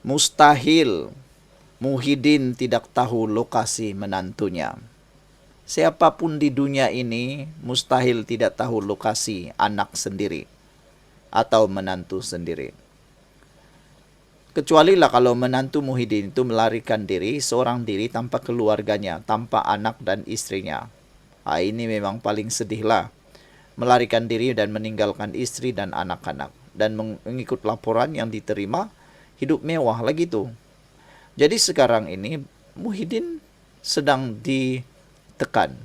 Mustahil Muhyiddin tidak tahu lokasi menantunya. Siapapun di dunia ini mustahil tidak tahu lokasi anak sendiri atau menantu sendiri. Kecuali lah kalau menantu Muhyiddin itu melarikan diri seorang diri tanpa keluarganya, tanpa anak dan istrinya. Ini memang paling sedih lah. Melarikan diri dan meninggalkan istri dan anak-anak. Dan mengikut laporan yang diterima, hidup mewah lagi tuh. Jadi sekarang ini Muhyiddin sedang ditekan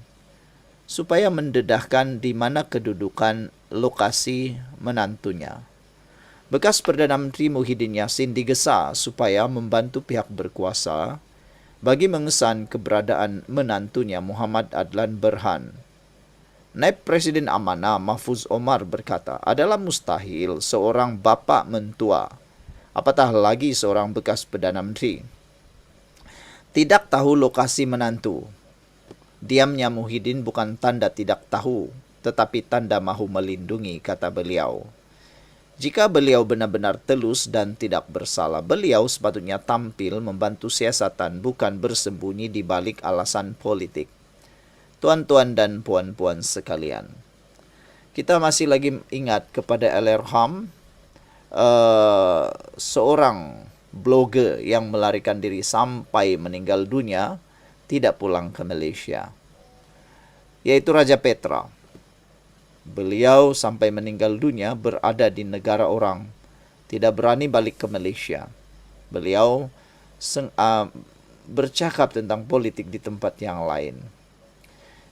supaya mendedahkan di mana kedudukan lokasi menantunya. Bekas Perdana Menteri Muhyiddin Yassin digesa supaya membantu pihak berkuasa bagi mengesan keberadaan menantunya Muhammad Adlan Berhan. Naib Presiden Amanah Mahfuz Omar berkata, adalah mustahil seorang bapa mentua, apatah lagi seorang bekas Perdana Menteri, tidak tahu lokasi menantu. Diamnya Muhyiddin bukan tanda tidak tahu, tetapi tanda mahu melindungi, kata beliau. Jika beliau benar-benar telus dan tidak bersalah, beliau sepatutnya tampil membantu siasatan, bukan bersembunyi di balik alasan politik. Tuan-tuan dan puan-puan sekalian, kita masih lagi ingat kepada Allahyarham, seorang blogger yang melarikan diri sampai meninggal dunia, tidak pulang ke Malaysia, yaitu Raja Petra. Beliau sampai meninggal dunia berada di negara orang, tidak berani balik ke Malaysia. Beliau bercakap tentang politik di tempat yang lain.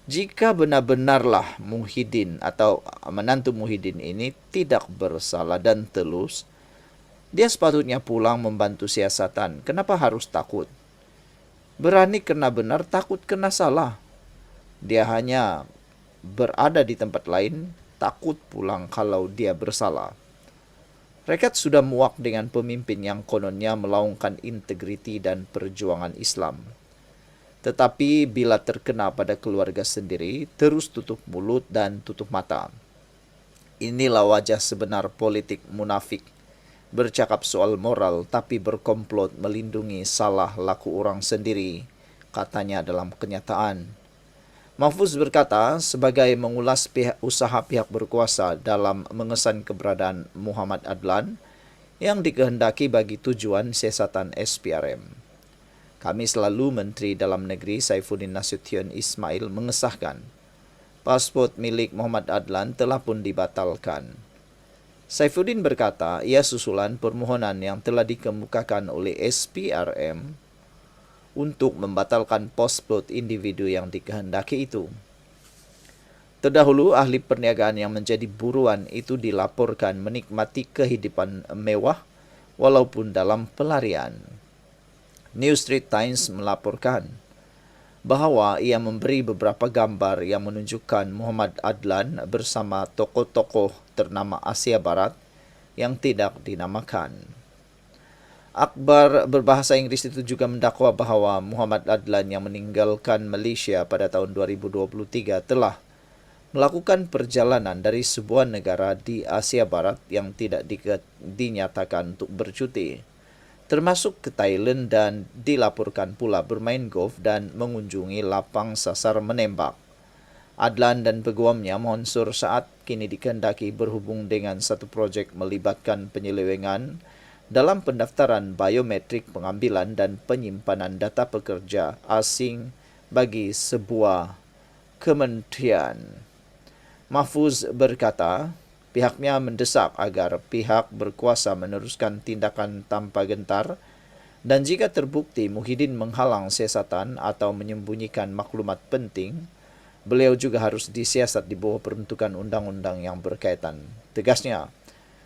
Jika benar-benarlah Muhyiddin atau menantu Muhyiddin ini tidak bersalah dan telus, dia sepatutnya pulang membantu siasatan. Kenapa harus takut? Berani kena benar, takut kena salah. Dia hanya berada di tempat lain, takut pulang kalau dia bersalah. Rakyat sudah muak dengan pemimpin yang kononnya melaungkan integriti dan perjuangan Islam. Tetapi bila terkena pada keluarga sendiri, terus tutup mulut dan tutup mata. Inilah wajah sebenar politik munafik. Bercakap soal moral tapi berkomplot melindungi salah laku orang sendiri, katanya dalam kenyataan. Mahfuz berkata, sebagai mengulas usaha pihak berkuasa dalam mengesan keberadaan Muhammad Adlan yang dikehendaki bagi tujuan siasatan SPRM. Kami selalu Menteri Dalam Negeri Saifuddin Nasution Ismail mengesahkan pasport milik Muhammad Adlan telah pun dibatalkan. Saifuddin berkata, ia susulan permohonan yang telah dikemukakan oleh SPRM untuk membatalkan pasport individu yang dikehendaki itu. Terdahulu, ahli perniagaan yang menjadi buruan itu dilaporkan menikmati kehidupan mewah walaupun dalam pelarian. New Street Times melaporkan bahawa ia memberi beberapa gambar yang menunjukkan Muhammad Adlan bersama tokoh-tokoh ternama Asia Barat yang tidak dinamakan. Akhbar berbahasa Inggris itu juga mendakwa bahawa Muhammad Adlan yang meninggalkan Malaysia pada tahun 2023 telah melakukan perjalanan dari sebuah negara di Asia Barat yang tidak dinyatakan untuk bercuti, termasuk ke Thailand, dan dilaporkan pula bermain golf dan mengunjungi lapang sasar menembak. Adlan dan peguamnya monsur saat kini dikehendaki berhubung dengan satu projek melibatkan penyelewengan dalam pendaftaran biometrik pengambilan dan penyimpanan data pekerja asing bagi sebuah kementerian. Mahfuz berkata, pihaknya mendesak agar pihak berkuasa meneruskan tindakan tanpa gentar, dan jika terbukti Muhyiddin menghalang siasatan atau menyembunyikan maklumat penting, beliau juga harus disiasat di bawah peruntukan undang-undang yang berkaitan. Tegasnya,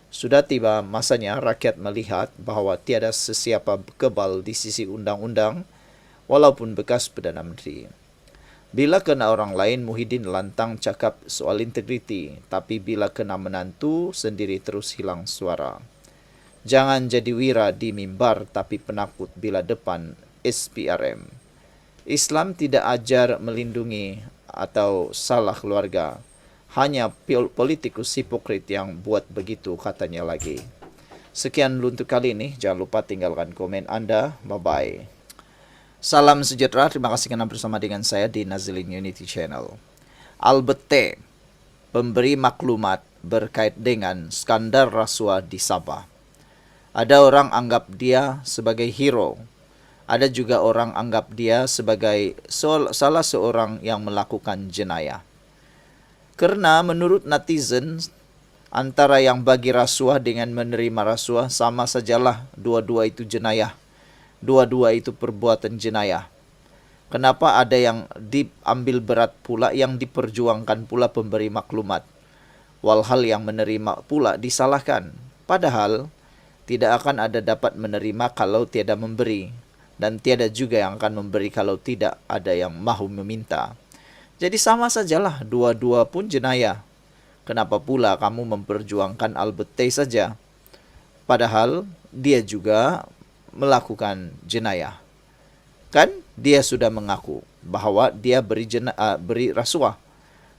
sudah tiba masanya rakyat melihat bahawa tiada sesiapa kebal di sisi undang-undang walaupun bekas Perdana Menteri. Bila kena orang lain, Muhyiddin lantang cakap soal integriti, tapi bila kena menantu, sendiri terus hilang suara. Jangan jadi wira di mimbar tapi penakut bila depan SPRM. Islam tidak ajar melindungi atau salah keluarga. Hanya politikus hipokrit yang buat begitu, katanya lagi. Sekian dulu untuk kali ini. Jangan lupa tinggalkan komen Anda. Bye-bye. Salam sejahtera. Terima kasih karena bersama dengan saya di Nazilin Unity Channel. Albert T. pemberi maklumat berkait dengan skandal rasuah di Sabah. Ada orang anggap dia sebagai hero. Ada juga orang anggap dia sebagai salah seorang yang melakukan jenayah. Karena menurut netizen, antara yang bagi rasuah dengan menerima rasuah sama sajalah, dua-dua itu jenayah. Dua-dua itu perbuatan jenayah. Kenapa ada yang diambil berat pula, yang diperjuangkan pula pemberi maklumat, walhal yang menerima pula disalahkan? Padahal tidak akan ada dapat menerima kalau tiada memberi, dan tiada juga yang akan memberi kalau tidak ada yang mahu meminta. Jadi sama sajalah, dua-dua pun jenayah. Kenapa pula kamu memperjuangkan Albert T saja? Padahal dia juga melakukan jenayah. Kan dia sudah mengaku bahwa dia beri rasuah.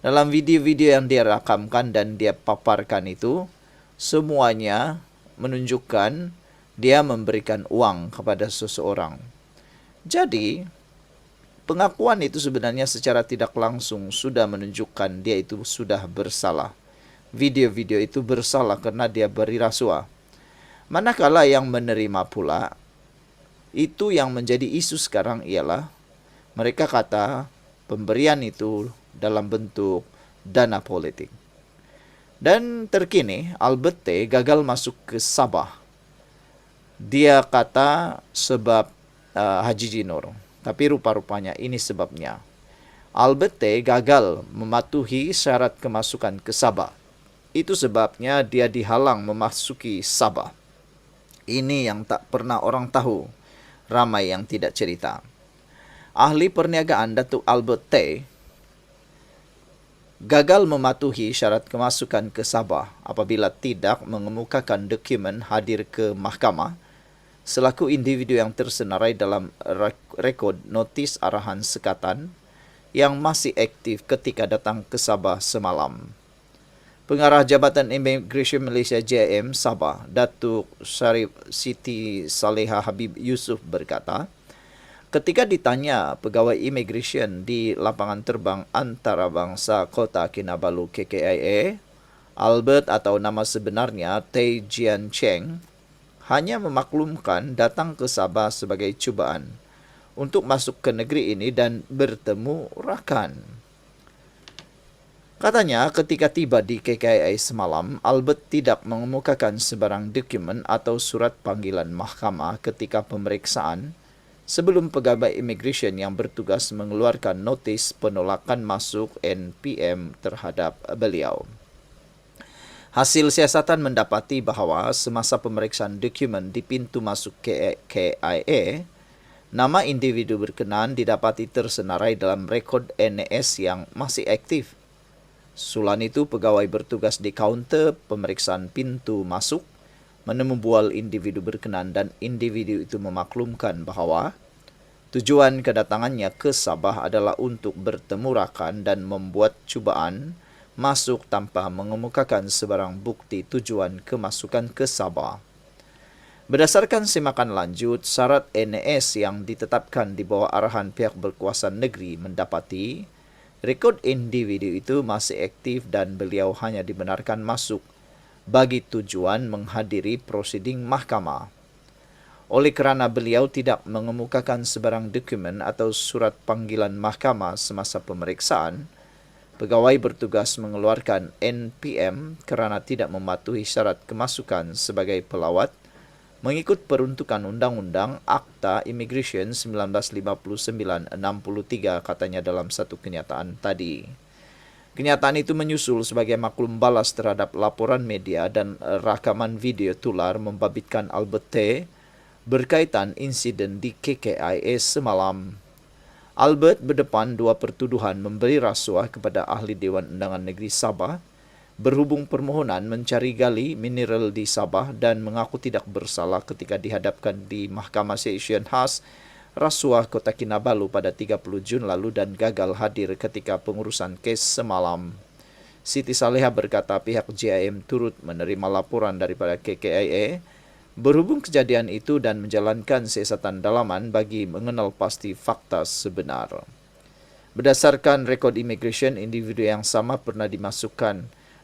Dalam video-video yang dia rakamkan dan dia paparkan itu, semuanya menunjukkan dia memberikan uang kepada seseorang. Jadi, pengakuan itu sebenarnya secara tidak langsung sudah menunjukkan dia itu sudah bersalah. Video-video itu bersalah karena dia beri rasuah. Manakala yang menerima pula, itu yang menjadi isu sekarang ialah mereka kata pemberian itu dalam bentuk dana politik. Dan terkini Albert T gagal masuk ke Sabah. Dia kata sebab Haji Jinor. Tapi rupa-rupanya ini sebabnya. Albert T gagal mematuhi syarat kemasukan ke Sabah. Itu sebabnya dia dihalang memasuki Sabah. Ini yang tak pernah orang tahu. Ramai yang tidak cerita. Ahli perniagaan Datuk Albert T gagal mematuhi syarat kemasukan ke Sabah apabila tidak mengemukakan dokumen hadir ke mahkamah selaku individu yang tersenarai dalam rekod notis arahan sekatan yang masih aktif ketika datang ke Sabah semalam. Pengarah Jabatan Imigresen Malaysia JIM Sabah, Datuk Syarif Siti Saleha Habib Yusuf berkata, ketika ditanya pegawai imigresen di lapangan terbang antarabangsa Kota Kinabalu KKIA, Albert atau nama sebenarnya Tay Jian Cheng hanya memaklumkan datang ke Sabah sebagai cubaan untuk masuk ke negeri ini dan bertemu rakan. Katanya ketika tiba di KKIA semalam, Albert tidak mengemukakan sebarang dokumen atau surat panggilan mahkamah ketika pemeriksaan sebelum pegawai imigresen yang bertugas mengeluarkan notis penolakan masuk NPM terhadap beliau. Hasil siasatan mendapati bahawa semasa pemeriksaan dokumen di pintu masuk KKIA, nama individu berkenaan didapati tersenarai dalam rekod NAS yang masih aktif. Sulan itu pegawai bertugas di kaunter pemeriksaan pintu masuk menemubual individu berkenaan dan individu itu memaklumkan bahawa tujuan kedatangannya ke Sabah adalah untuk bertemu rakan dan membuat cubaan masuk tanpa mengemukakan sebarang bukti tujuan kemasukan ke Sabah. Berdasarkan semakan lanjut, syarat NAS yang ditetapkan di bawah arahan pihak berkuasa negeri mendapati rekod individu itu masih aktif dan beliau hanya dibenarkan masuk bagi tujuan menghadiri prosiding mahkamah. Oleh kerana beliau tidak mengemukakan sebarang dokumen atau surat panggilan mahkamah semasa pemeriksaan, pegawai bertugas mengeluarkan NPM kerana tidak mematuhi syarat kemasukan sebagai pelawat mengikut peruntukan Undang-Undang Akta Imigresen 1959-63 katanya dalam satu kenyataan tadi. Kenyataan itu menyusul sebagai maklum balas terhadap laporan media dan rakaman video tular membabitkan Albert T berkaitan insiden di KKIA semalam. Albert berdepan dua pertuduhan memberi rasuah kepada Ahli Dewan Undangan Negeri Sabah berhubung permohonan mencari gali mineral di Sabah dan mengaku tidak bersalah ketika dihadapkan di Mahkamah Session Khas Rasuah Kota Kinabalu pada 30 Jun lalu dan gagal hadir ketika pengurusan kes semalam. Siti Saleha berkata pihak JIM turut menerima laporan daripada KKIA berhubung kejadian itu dan menjalankan siasatan dalaman bagi mengenal pasti fakta sebenar. Berdasarkan rekod imigresen, individu yang sama pernah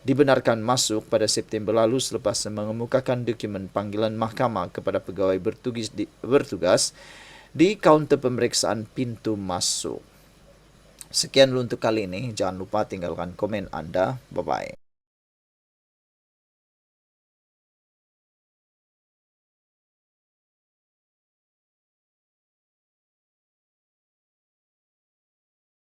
dibenarkan masuk pada September lalu selepas mengemukakan dokumen panggilan mahkamah kepada pegawai bertugas di kaunter pemeriksaan pintu masuk. Sekian dulu untuk kali ini. Jangan lupa tinggalkan komen Anda. Bye-bye.